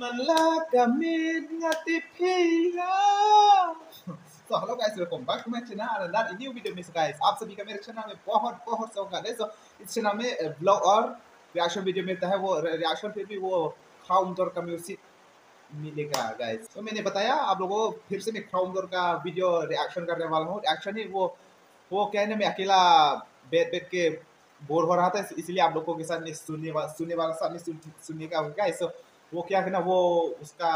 Malakamit nga tipiga. So hello guys, welcome back to my channel and that new video में guys आप सभी का मेरे चैनल में बहुत बहुत स्वागत है। So इस चैनल में ब्लॉग और रिएक्शन वीडियो मिलता है, वो रिएक्शन पे भी वो खराw उमदोर का म्यूजिक मिलेगा गाइस। तो मैंने बताया आप लोगों को फिर से मैं खराw उमदोर का वीडियो रिएक्शन करने वाला हूँ। रिएक्शन ही वो कहने में अकेला बैठ के बोर हो रहा था, इसलिए आप लोगों के साथ सुनने वाला साथ में सुनने का गाइस। So वो क्या है ना, वो उसका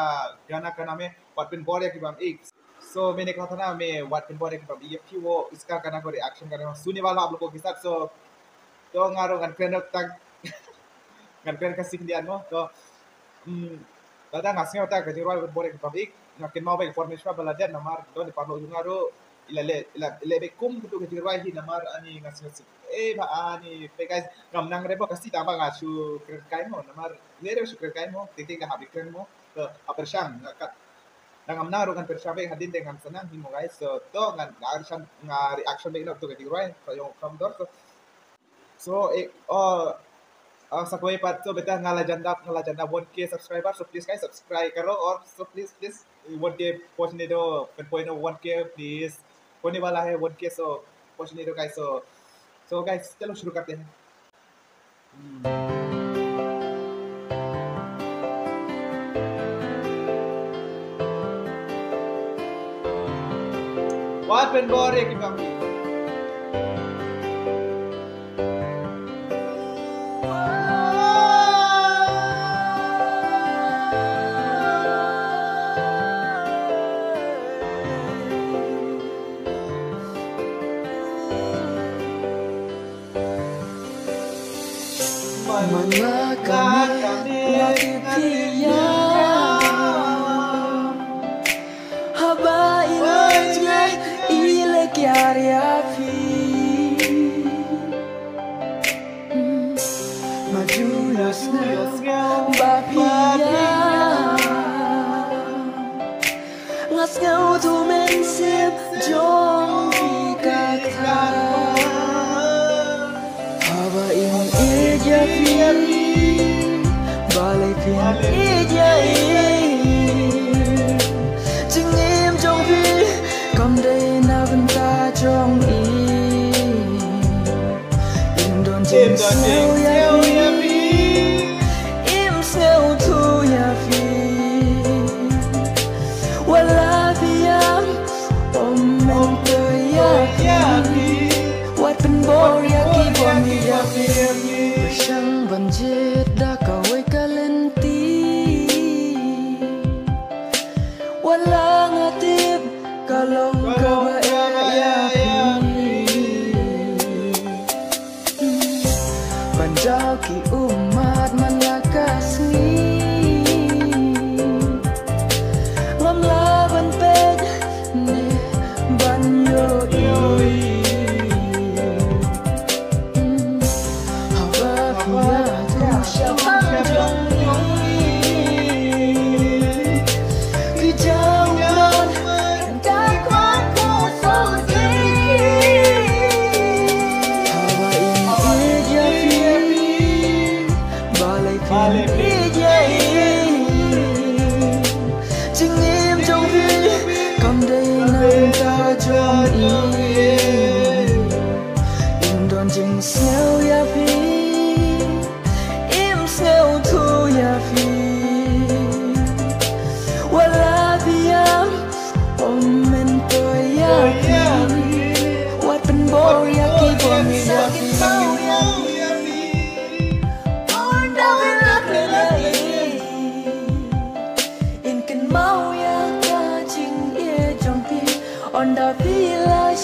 गाना का नाम है Wat Pynbor या Bym Ieid। सो मैंने कहा था ना मैं Wat Pynbor या Bym Ieid की वो इसका गाना को रिएक्शन करने वाला सुनने वाला आप लोगों के साथ। सो तो ngaruh kan keren tak kan keren kasih dia no to tada ngasnya ta ke Wat Pynbor ya Bym Ieid ngakin mau baik informasi baladan namar do di parlo ngaruh ilale bekum kutu ke hi namar ani ngasih ba ani pe guys gamnang rebo kasih tambah ngasu keren kai mo namar lere su keren kai mo titik ka habis keren mo to apersyang kat nang amna ro kan persabe hadin dengan senang himo guys. So to ngan reaction be no to ke so yung from door so sa koy pat so beta ngalajanda 1k subscriber. So please guys subscribe karo or so please 1k पहुंचने दो 1k please होने वाला है 1k। so पहुंचने दो guys। so guys चलो शुरू करते हैं। Wat Pynbor ya Bym Ieid। Ngau thu men xếp trong vì các tha Hava in eja fi Balai phiền eja Chính em trong vi Cầm đây na vân ta trong In đồn chim xeo ya fi Im xeo thu ya fi Wala biyam Wat Pynbor ya Bym Ieid Siyang banjit da kaway kalenti Wala nga tip kalong kabaya Banjaw ki umat malakas ni Wat Pynbor ya Bym Ieid In kan mau ya ka ching e trong pi on da villa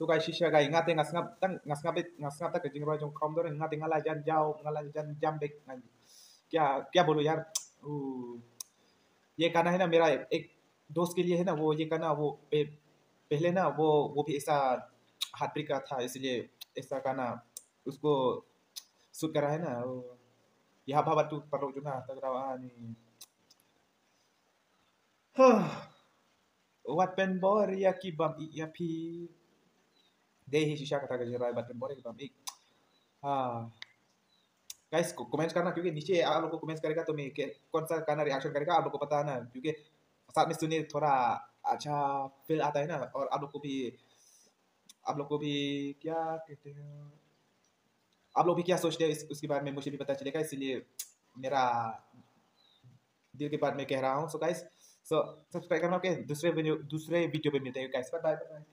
guys shisha guys ngate ngas ngap tak jing roi jong Khraw Umdor ngate ngalajan jauh ngalajan jambek क्या बोलूं यार ये गाना है ना मेरा एक दोस्त के लिए है ना वो ये गाना वो पहले ना वो भी ऐसा हार्ट ब्रेक का था इसलिए ऐसा गाना उसको शूट करा है ना ya baba tu perlu juga tagrawan ni Wat Pynbor ya ki Bym Ieid ya pi deh shisha kata गजरा Wat Pynbor ki Bym Ieid guys को कमेंट करना क्योंकि नीचे आप लोग को कमेंट करेगा तो मैं कौन सा गाना रिएक्शन करेगा आप लोग को पता है ना क्योंकि साथ में सुनिए थोड़ा अच्छा फील आता है ना और आप लोग को भी क्या कहते हैं आप लोग भी क्या सोचते हैं उसके बारे में मुझे भी पता चलेगा इसलिए मेरा दिल के बात में कह रहा हूँ सो गाइस सब्सक्राइब करना ओके दूसरे वीडियो पे मिलते हैं गाइस बाय बाय।